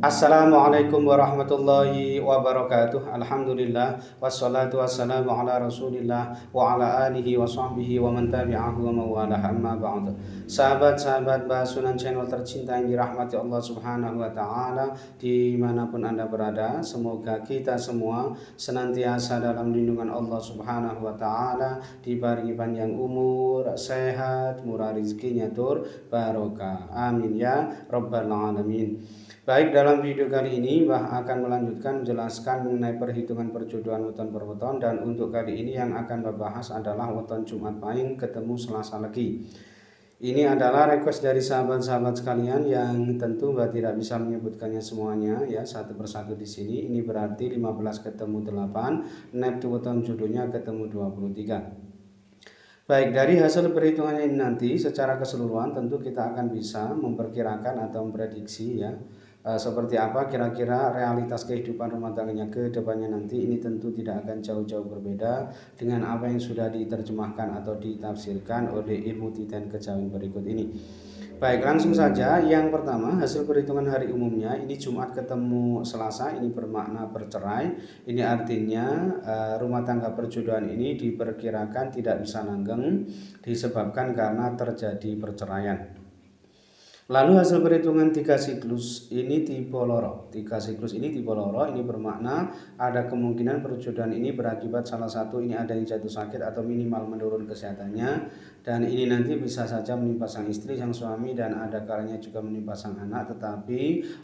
Assalamualaikum warahmatullahi wabarakatuh. Alhamdulillah wassalatu wassalamu ala Rasulillah wa ala alihi wa sahbihi wa man tabi'ahu wa mawalah amma ba'd. Sahabat-sahabat Basunan channel tercinta yang dirahmati Allah Subhanahu wa taala dimanapun Anda berada, semoga kita semua senantiasa dalam lindungan Allah Subhanahu wa taala, dibarengi panjang umur, sehat, murah rezekinya tur barokah. Amin ya rabbal alamin. Baik, dalam video kali ini Mbah akan melanjutkan menjelaskan mengenai perhitungan perjodohan weton per weton, dan untuk kali ini yang akan Mbah bahas adalah weton Jumat Pahing ketemu Selasa Legi. Ini adalah request dari sahabat-sahabat sekalian yang tentu Mbah tidak bisa menyebutkannya semuanya ya satu persatu di sini. Ini berarti 15 ketemu 8, neptu weton jodohnya ketemu 23. Baik, dari hasil perhitungannya ini nanti secara keseluruhan tentu kita akan bisa memperkirakan atau memprediksi ya seperti apa kira-kira realitas kehidupan rumah tangganya ke depannya nanti. Ini tentu tidak akan jauh-jauh berbeda dengan apa yang sudah diterjemahkan atau ditafsirkan oleh ilmu titen kejawen berikut ini. Baik, langsung saja. Yang pertama, hasil perhitungan hari umumnya ini Jumat ketemu Selasa, ini bermakna bercerai. Ini artinya rumah tangga perjodohan ini diperkirakan tidak bisa langgeng disebabkan karena terjadi perceraian. Lalu hasil perhitungan 3 siklus ini tipe loro. 3 siklus ini tipe loro, ini bermakna ada kemungkinan perjodohan ini berakibat salah satu ini ada yang jatuh sakit atau minimal menurun kesehatannya, dan ini nanti bisa saja menimpa sang istri, sang suami, dan ada kalanya juga menimpa sang anak. Tetapi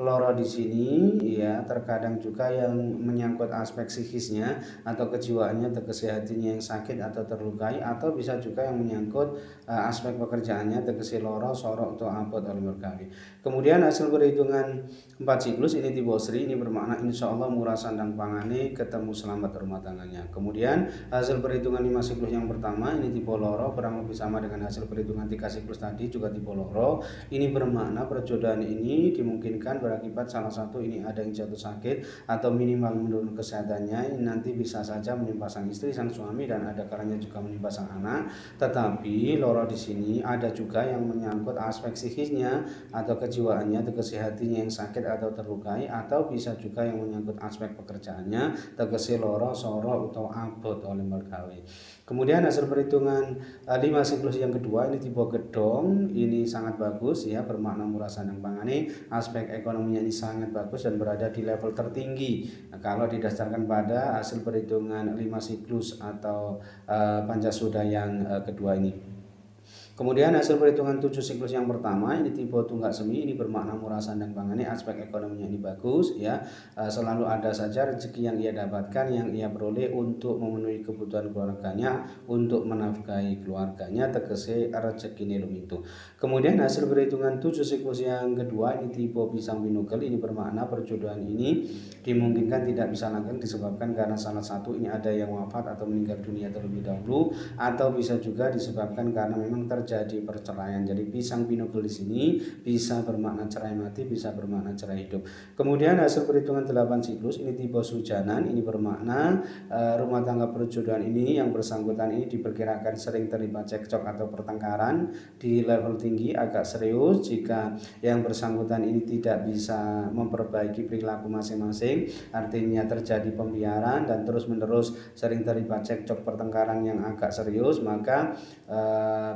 loro di sini ya terkadang juga yang menyangkut aspek psikisnya atau kejiwaannya atau kesehatannya yang sakit atau terlukai, atau bisa juga yang menyangkut aspek pekerjaannya tegese loro sorok atau abot oleh berkali. Kemudian hasil perhitungan 4 siklus ini tipe Sri, ini bermakna insya Allah murah sandang pangane ketemu selamat rumah tangganya. Kemudian hasil perhitungan 5 siklus yang pertama ini tipe loro, kurang lebih sama dengan hasil perhitungan 3 siklus tadi juga tipe loro. Ini bermakna perjodohan ini dimungkinkan berakibat salah satu ini ada yang jatuh sakit atau minimal menurun kesehatannya. Ini nanti bisa saja menimpa sang istri, sang suami, dan ada kalanya juga menimpa sang anak. Tetapi loro di sini ada juga yang menyangkut aspek psikisnya atau kejiwaannya atau kesehatannya yang sakit atau terlukai, atau bisa juga yang menyangkut aspek pekerjaannya tegese loro soro atau abot oleh mergawe. Kemudian hasil perhitungan 5 siklus yang kedua ini tipe gedong, ini sangat bagus ya, bermakna murah sandang pangane, aspek ekonominya ini sangat bagus dan berada di level tertinggi. Nah, kalau didasarkan pada hasil perhitungan 5 siklus atau Pancasuda yang kedua ini. Kemudian hasil perhitungan 7 siklus yang pertama ini tipe tunggak semi, ini bermakna murah sandang pangane, aspek ekonominya ini bagus ya. Selalu ada saja rezeki yang ia dapatkan, yang ia peroleh untuk memenuhi kebutuhan keluarganya, untuk menafkahi keluarganya, tegese rezeki nilum itu. Kemudian hasil perhitungan 7 siklus yang kedua ini tipe pisang binugel, ini bermakna perjodohan ini dimungkinkan tidak bisa langgeng disebabkan karena salah satu ini ada yang wafat atau meninggal dunia terlebih dahulu, atau bisa juga disebabkan karena memang terjadi perceraian. Jadi pisang binugel di sini bisa bermakna cerai mati, bisa bermakna cerai hidup. Kemudian hasil perhitungan 8 siklus ini tipe sujanan, ini bermakna rumah tangga perjodohan ini yang bersangkutan ini diperkirakan sering terlibat cekcok atau pertengkaran di level tinggi, agak serius jika yang bersangkutan ini tidak bisa memperbaiki perilaku masing-masing, artinya terjadi pembiaran dan terus-menerus sering terlibat cekcok pertengkaran yang agak serius, maka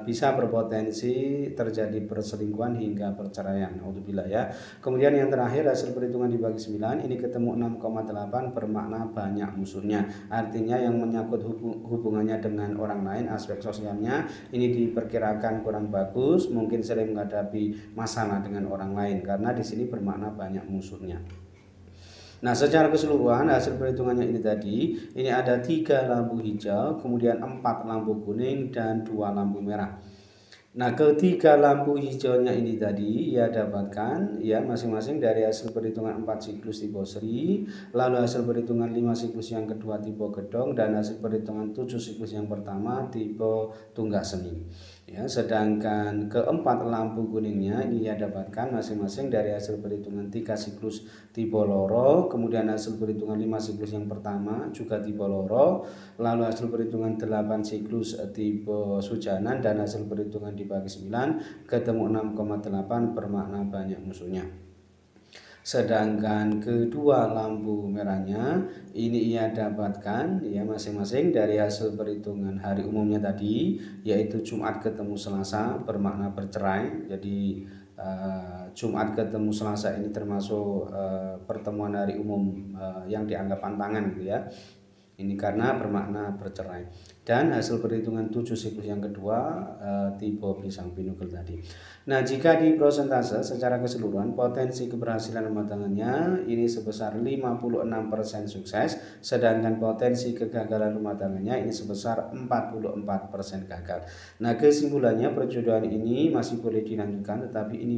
bisa berpotensi terjadi perselingkuhan hingga perceraian. Alhamdulillah ya. Kemudian yang terakhir hasil perhitungan dibagi 9 ini ketemu 6,8, bermakna banyak musuhnya. Artinya yang menyangkut hubungannya dengan orang lain, aspek sosialnya ini diperkirakan kurang bagus, mungkin sering menghadapi masalah dengan orang lain karena di sini bermakna banyak musuhnya. Nah, secara keseluruhan hasil perhitungannya ini tadi, ini ada 3 lampu hijau, kemudian 4 lampu kuning, dan 2 lampu merah. Nah, ketiga lampu hijaunya ini tadi ia dapatkan ya masing-masing dari hasil perhitungan 4 siklus tipe Sri, lalu hasil perhitungan 5 siklus yang kedua tipe Gedong, dan hasil perhitungan 7 siklus yang pertama tipe Tunggak Semi. Ya, sedangkan keempat lampu kuningnya ini ia dapatkan masing-masing dari hasil perhitungan 3 siklus tipe Loro, kemudian hasil perhitungan 5 siklus yang pertama juga tipe Loro, lalu hasil perhitungan 8 siklus tipe Sujanan, dan hasil perhitungan dibagi 9 ketemu 6,8 bermakna banyak musuhnya. Sedangkan kedua lampu merahnya ini ia dapatkan ya masing-masing dari hasil perhitungan hari umumnya tadi, yaitu Jumat ketemu Selasa bermakna bercerai. Jadi Jumat ketemu Selasa ini termasuk pertemuan hari umum yang dianggap pantangan gitu ya. Ini karena bermakna bercerai. Dan hasil perhitungan 7 siklus yang kedua tipe pisang binukil tadi. Nah, jika di prosentase secara keseluruhan potensi keberhasilan rumah tangganya ini sebesar 56% sukses, sedangkan potensi kegagalan rumah tangganya ini sebesar 44% gagal. Nah, kesimpulannya perjodohan ini masih boleh dilanjutkan, tetapi ini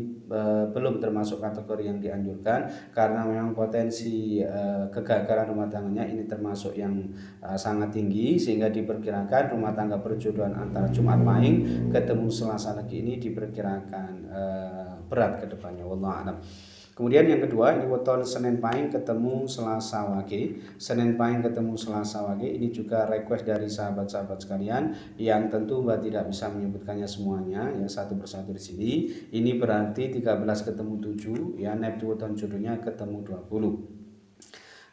belum termasuk kategori yang dianjurkan karena memang potensi kegagalan rumah tangganya ini termasuk yang sangat tinggi, sehingga diperkirakan rumah tangga perjodohan antara Jumat Pahing ketemu Selasa Legi ini diperkirakan berat ke depannya. Wallahu a'lam. Kemudian yang kedua ini weton Senin Pahing ketemu Selasa Wage. Senin Pahing ketemu Selasa Wage ini juga request dari sahabat-sahabat sekalian yang tentu Mbak tidak bisa menyebutkannya semuanya ya satu persatu di sini. Ini berarti 13 ketemu 7 ya, Neptu weton jodohnya ketemu 20.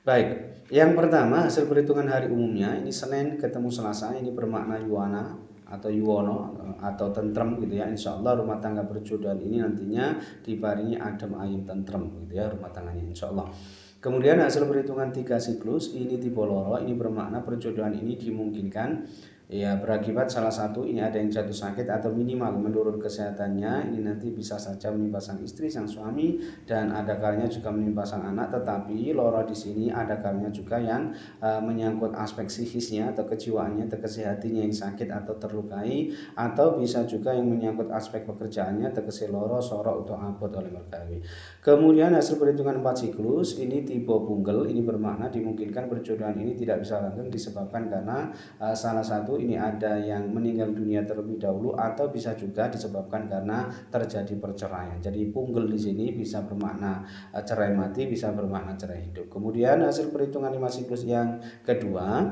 Baik, yang pertama hasil perhitungan hari umumnya ini Senin ketemu Selasa, ini bermakna yuwana atau yuwono atau tentrem gitu ya. Insya Allah rumah tangga perjodohan ini nantinya dibaringi adem ayem tentrem gitu ya rumah tangganya insya Allah. Kemudian hasil perhitungan 3 siklus ini tipe loro, ini bermakna perjodohan ini dimungkinkan ya berakibat salah satu ini ada yang jatuh sakit atau minimal menurun kesehatannya, ini nanti bisa saja menimpa sang istri, sang suami, dan ada kalanya juga menimpa sang anak. Tetapi loro di sini ada kalanya juga yang menyangkut aspek psikisnya atau kejiwaannya atau kesehatinya yang sakit atau terlukai, atau bisa juga yang menyangkut aspek pekerjaannya tegese loro sorok atau abot oleh mergawe. Kemudian hasil perhitungan 4 siklus ini tipe punggel, ini bermakna dimungkinkan perjodohan ini tidak bisa langgeng disebabkan karena salah satu ini ada yang meninggal dunia terlebih dahulu, atau bisa juga disebabkan karena terjadi perceraian. Jadi punggel di sini bisa bermakna cerai mati, bisa bermakna cerai hidup. Kemudian hasil perhitungan 5 siklus yang kedua,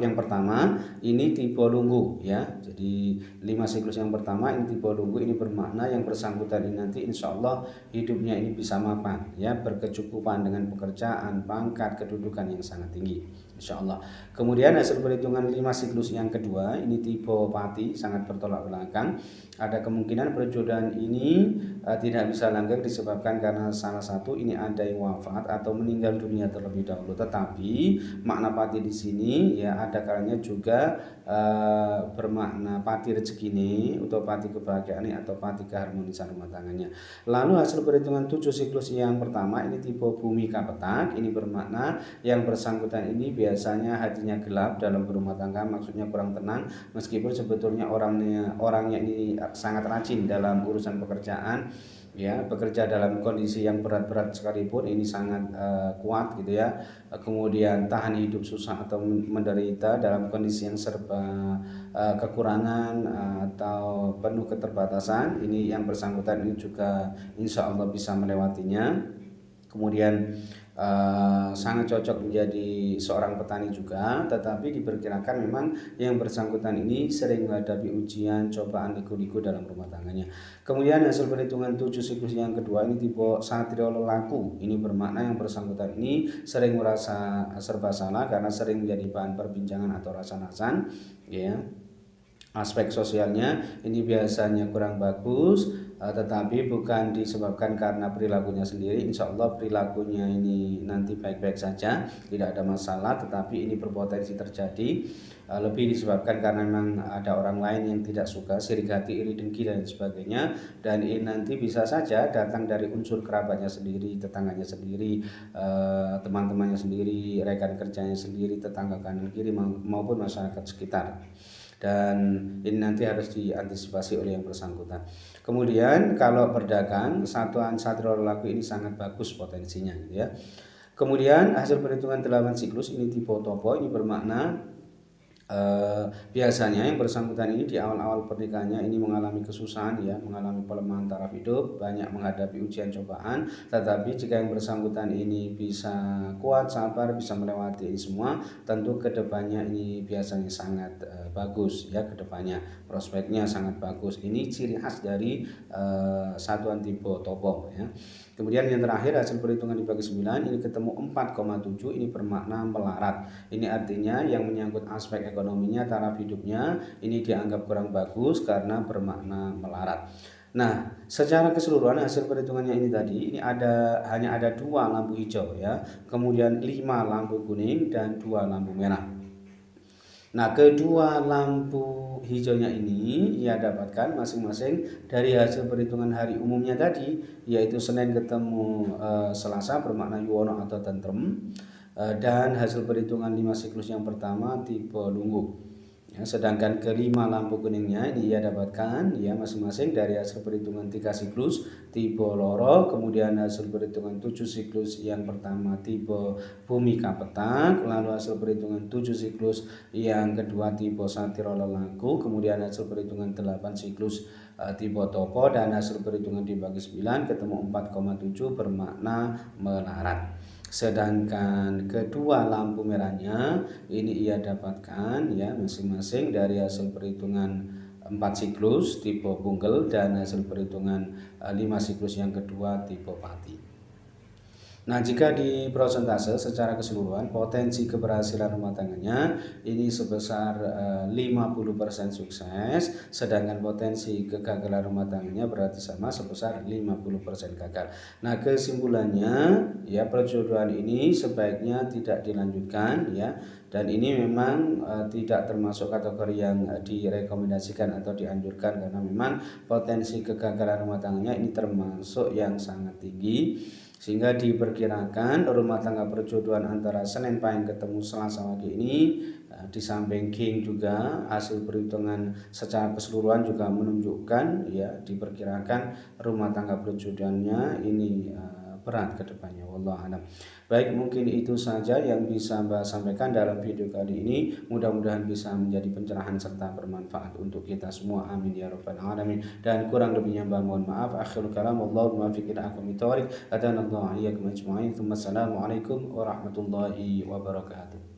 yang pertama ini tipe lunggu ya. Jadi 5 siklus yang pertama ini tipe lunggu, ini bermakna yang bersangkutan ini nanti insya Allah hidupnya ini bisa mapan ya, berkecukupan dengan pekerjaan, pangkat, kedudukan yang sangat tinggi insya Allah. Kemudian hasil perhitungan 5 siklus yang kedua ini tipe pati, sangat bertolak belakang. Ada kemungkinan perjodohan ini tidak bisa langgeng disebabkan karena salah satu ini ada yang wafat atau meninggal dunia terlebih dahulu. Tetapi makna pati di sini ya ada kalanya juga bermakna pati rezeki ini atau pati kebahagiaan ini atau pati keharmonisan rumah tangganya. Lalu hasil perhitungan 7 siklus yang pertama ini tipe bumi kapetak, ini bermakna yang bersangkutan ini biasanya hatinya gelap dalam berumah tangga, maksudnya kurang tenang, meskipun sebetulnya orangnya ini sangat rajin dalam urusan pekerjaan ya, bekerja dalam kondisi yang berat-berat sekalipun ini sangat kuat gitu ya. Kemudian tahan hidup susah atau menderita dalam kondisi yang serba kekurangan atau penuh keterbatasan, ini yang bersangkutan ini juga insya Allah bisa melewatinya. Kemudian sangat cocok menjadi seorang petani juga, tetapi diperkirakan memang yang bersangkutan ini sering menghadapi ujian, cobaan, liku-liku dalam rumah tangganya. Kemudian hasil perhitungan 7 siklus yang kedua ini tipe satrio lelaku, ini bermakna yang bersangkutan ini sering merasa serba salah karena sering menjadi bahan perbincangan atau rasan-rasan ya. Aspek sosialnya ini biasanya kurang bagus, tetapi bukan disebabkan karena perilakunya sendiri. Insya Allah perilakunya ini nanti baik-baik saja, tidak ada masalah, tetapi ini berpotensi terjadi lebih disebabkan karena memang ada orang lain yang tidak suka, sirik hati, iri dengki dan sebagainya, dan ini nanti bisa saja datang dari unsur kerabatnya sendiri, tetangganya sendiri, teman-temannya sendiri, rekan kerjanya sendiri, tetangga kanan kiri maupun masyarakat sekitar. Dan ini nanti harus diantisipasi oleh yang bersangkutan. Kemudian kalau berdagang, satuan satrio lelaku ini sangat bagus potensinya gitu ya. Kemudian hasil perhitungan 8 siklus ini tipe topo, ini bermakna biasanya yang bersangkutan ini di awal-awal pernikahannya ini mengalami kesusahan ya, mengalami pelemahan taraf hidup, banyak menghadapi ujian cobaan, tetapi jika yang bersangkutan ini bisa kuat, sabar, bisa melewati ini semua, tentu kedepannya ini biasanya sangat bagus ya, kedepannya prospeknya sangat bagus. Ini ciri khas dari satuan tipe topo ya. Kemudian yang terakhir hasil perhitungan dibagi 9 ini ketemu 4,7, ini bermakna melarat. Ini artinya yang menyangkut aspek ekonominya, taraf hidupnya ini dianggap kurang bagus karena bermakna melarat. Nah, secara keseluruhan hasil perhitungannya ini tadi ini hanya ada 2 lampu hijau ya, kemudian 5 lampu kuning dan 2 lampu merah. Nah, kedua lampu hijaunya ini ia dapatkan masing-masing dari hasil perhitungan hari umumnya tadi, yaitu Senin ketemu Selasa bermakna yuwono atau tentrem, dan hasil perhitungan 5 siklus yang pertama tipe lunggu. Ya, sedangkan kelima lampu kuningnya ini ia dapatkan ya masing-masing dari hasil perhitungan 3 siklus tipe loro, kemudian hasil perhitungan 7 siklus yang pertama tipe bumi kapetak, lalu hasil perhitungan 7 siklus yang kedua tipe satiro lelaku, kemudian hasil perhitungan 8 siklus tipe topo, dan hasil perhitungan dibagi 9 ketemu 4,7 bermakna melarat. Sedangkan kedua lampu merahnya ini ia dapatkan ya masing-masing dari hasil perhitungan 4 siklus tipe punggel dan hasil perhitungan 5 siklus yang kedua tipe pati. Nah, jika di prosentase secara keseluruhan potensi keberhasilan rumah tangganya ini sebesar 50% sukses, sedangkan potensi kegagalan rumah tangganya berarti sama sebesar 50% gagal. Nah, kesimpulannya ya perjodohan ini sebaiknya tidak dilanjutkan ya, dan ini memang tidak termasuk kategori yang direkomendasikan atau dianjurkan karena memang potensi kegagalan rumah tangganya ini termasuk yang sangat tinggi, sehingga diperkirakan rumah tangga perjodohan antara Senin Pahing ketemu Selasa Wage ini di samping King juga hasil perhitungan secara keseluruhan juga menunjukkan ya diperkirakan rumah tangga perjodohannya ini berat ke depannya. Wallahu a'lam. Baik, mungkin itu saja yang bisa Mbak sampaikan dalam video kali ini. Mudah-mudahan bisa menjadi pencerahan serta bermanfaat untuk kita semua. Amin ya rabbal alamin. Dan kurang lebihnya Mbak mohon maaf. Akhirul kalam wallahu muwaffiq ila aqwamit thoriq. Adanallahu iyyakum ajma'in. Assalamualaikum warahmatullahi wabarakatuh.